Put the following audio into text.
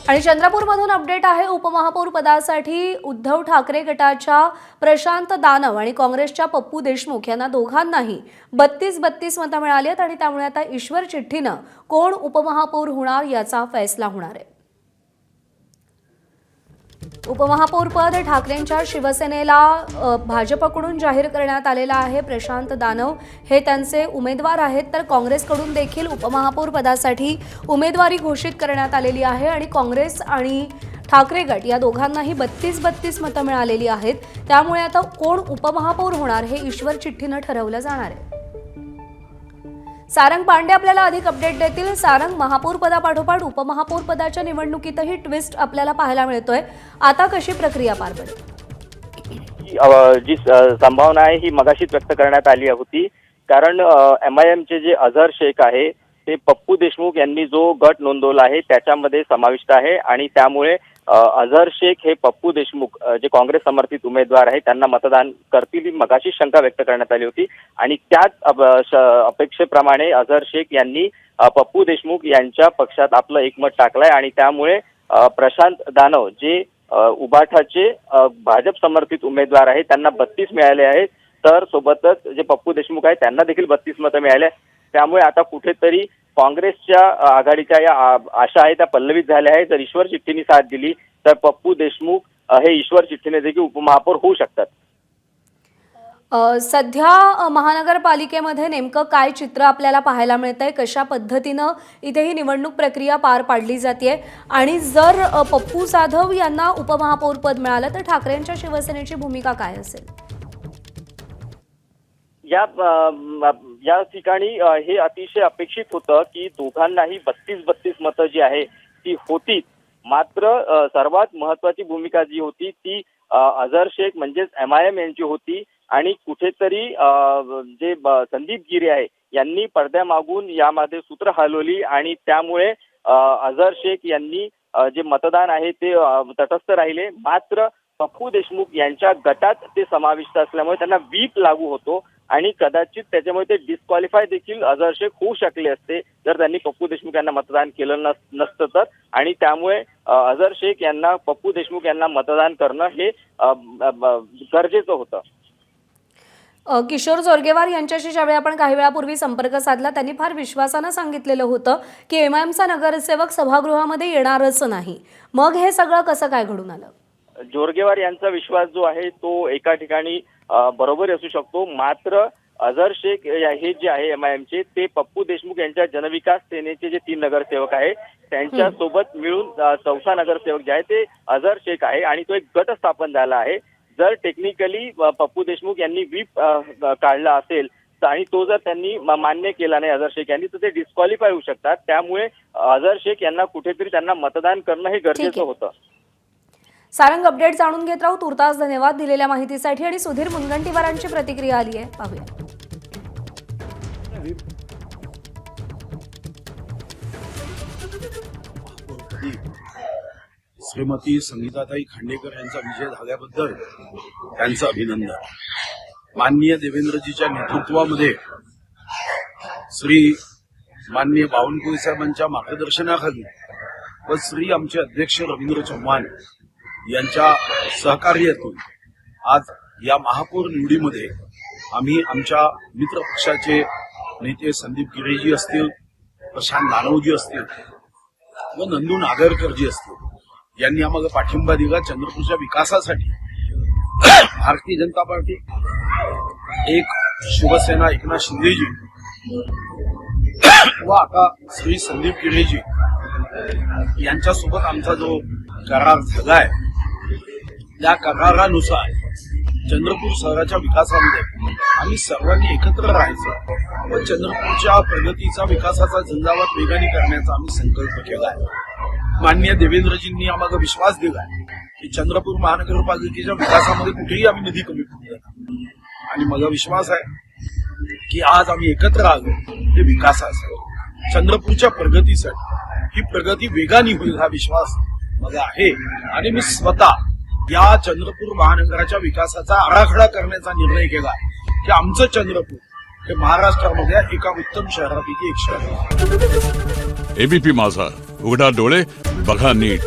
आणि चंद्रपूरमधून अपडेट आहे। उपमहापौर पदासाठी उद्धव ठाकरे गटाच्या प्रशांत दानव आणि काँग्रेसच्या पप्पू देशमुख यांना दोघांनाही 32 मतं मिळाली आहेत आणि त्यामुळे आता ईश्वर चिठ्ठीने कोण उपमहापौर होणार याचा फैसला होणार आहे। उपमहापौर पद ठाकरेंच्या शिवसेनेला भाजपकडून जाहीर करण्यात आलेला आहे। प्रशांत दानव हे त्यांचे उमेदवार आहेत, तर काँग्रेसकडून देखील उपमहापौर पदासाठी उमेदवारी घोषित करण्यात आलेली आहे आणि काँग्रेस आणि ठाकरे गट या दोघांनाही 32 मतं मिळालेली आहेत। त्यामुळे आता कोण उपमहापौर होणार हे ईश्वर चिठ्ठीने ठरवलं जाणार आहे। सारंग पांडे आपल्याला अधिक अपडेट देतील। सारंग, महापौर पदापाठोपाठ उपमहापौर पदाच्या निवडणुकीतही ट्विस्ट आपल्याला पाहायला मिळतोय, आता कशी प्रक्रिया पार पडेल? जी संभावना आहे ही मगाशीच व्यक्त करण्यात आली होती, कारण MIMचे जे अझहर शेख आहे ते पप्पू देशमुख यांनी जो गट नोंदवला आहे त्याच्यामध्ये समाविष्ट आहे आणि त्यामुळे अझहर शेख हे पप्पू देशमुख जे काँग्रेस समर्थित उमेदवार आहेत त्यांना मतदान करतील ही मगाशी शंका व्यक्त करण्यात आली होती आणि त्याच अपेक्षेप्रमाणे अझहर शेख यांनी पप्पू देशमुख यांच्या पक्षात आपलं एकमत टाकलंय आणि त्यामुळे प्रशांत दानव जे उबाठाचे भाजप समर्थित उमेदवार आहेत त्यांना 32 मिळाले आहेत, तर सोबतच जे पप्पू देशमुख आहेत त्यांना देखील 32 मतं मिळाले। त्यामुळे आता कुठेतरी काँग्रेसच्या आघाडीच्या या आशा आहेत त्या पल्लवित झाल्या आहेत। जर ईश्वर चिठ्ठीने साथ दिली तर पप्पू देशमुख हे ईश्वर चिठ्ठीने देखील उपमहापौर होऊ शकतात। सध्या महानगरपालिकेमध्ये नेमकं काय चित्र आपल्याला पाहायला मिळतंय, कशा पद्धतीनं इथे ही निवडणूक प्रक्रिया पार पाडली जाते आणि जर पप्पू जाधव यांना उपमहापौर पद मिळालं तर ठाकरेंच्या शिवसेनेची भूमिका काय असेल? या ठिकाणी हे अतिशय अपेक्षित होतं की दोघांनाही 32 मतं जी आहे ती होती, मात्र सर्वात महत्वाची भूमिका जी होती ती अझहर शेख म्हणजेच MIM यांची होती आणि कुठेतरी जे संदीप गिरे आहे यांनी पडद्यामागून यामध्ये सूत्र हलवली आणि त्यामुळे अझहर शेख यांनी जे मतदान आहे ते तटस्थ राहिले। मात्र पप्पू देशमुख यांच्या गटात ते समाविष्ट असल्यामुळे त्यांना व्हीप लागू होतो आणि कदाचित त्याच्यामुळे ते डिस्क्वालिफाय देखील अझहर शेख होऊ शकले असते जर त्यांनी पप्पू देशमुख यांना मतदान केलं नसतं तर, आणि त्यामुळे अझहर शेख यांना पप्पू देशमुख यांना मतदान करणं हे गरजेचं होतं। किशोर जोरगेवार यांच्याशी ज्यावेळी आपण काही वेळापूर्वी संपर्क साधला त्यांनी फार विश्वासानं सांगितलेलं होतं की MIMचा नगरसेवक सभागृहामध्ये येणारच नाही, मग हे सगळं कसं काय घडून आलं? जोरगेवार यांचा विश्वास जो आहे तो एका ठिकाणी बरोबर असू शकतो, मात्र अझहर शेख हे जे आहे MIMचे ते पप्पू देशमुख यांच्या जनविकास सेनेचे जे 3 नगरसेवक आहे त्यांच्या सोबत मिळून चौथा नगरसेवक जे आहे ते अझहर शेख आहे आणि तो एक गट स्थापन झाला आहे। जर टेक्निकली पप्पू देशमुख यांनी व्हीप काढला असेल आणि तो जर त्यांनी मान्य केला नाही अझहर शेख यांनी तर ते डिस्क्वालिफाय होऊ शकतात। त्यामुळे अझहर शेख यांना कुठेतरी त्यांना मतदान करणं हे गरजेचं होतं। सारंग, अपडेट जाणून घेत राहू। तुर्तास धन्यवाद दिलेल्या माहितीसाठी। आणि सुधीर मुनगंटीवारांची प्रतिक्रिया आली आहे, पाहूया। श्रीमती संगीताताई खांडेकर यांचा विजय झाल्याबद्दल त्यांचं अभिनंदन। माननीय देवेंद्रजीच्या नेतृत्वामध्ये श्री माननीय बावनकुळे साहेबांच्या मार्गदर्शनाखाली व श्री आमचे अध्यक्ष रवींद्र चव्हाण यांच्या सहकार्यातून आज या महापौर निवडीमध्ये आम्ही आमच्या मित्र पक्षाचे नेते संदीप गिरेजी असतील, प्रशांत दानवजी असतील व नंदू नागरकरजी असतील यांनी आम्हाला पाठिंबा दिला। चंद्रपूरच्या विकासासाठी भारतीय जनता पार्टी, एक शिवसेना एकनाथ शिंदेजी व आता श्री संदीप गिरेजी यांच्यासोबत आमचा जो करार झालाय त्या करारानुसार चंद्रपूर शहराच्या विकासामध्ये आम्ही सर्वांनी एकत्र राहायचं व चंद्रपूरच्या प्रगतीचा विकासाचा झंझावात वेगाने करण्याचा आम्ही संकल्प केला आहे। माननीय देवेंद्रजींनी आम्हाला विश्वास दिलाय की चंद्रपूर महानगरपालिकेच्या विकासामध्ये कुठेही आम्ही निधी कमी पडू नका आणि मला विश्वास आहे की आज आम्ही एकत्र आलो ते विकासासाठी, चंद्रपूरच्या प्रगतीसाठी। ही प्रगती वेगाने होईल हा विश्वास मला आहे आणि मी स्वतः या चंद्रपूर महानगराच्या विकासाचा आराखडा करण्याचा निर्णय केला की आमचं चंद्रपूर हे महाराष्ट्रामध्ये एका उत्तम शहरापैकी एक शहर आहे। एबीपी माझा, उघडा डोळे बघा नीट.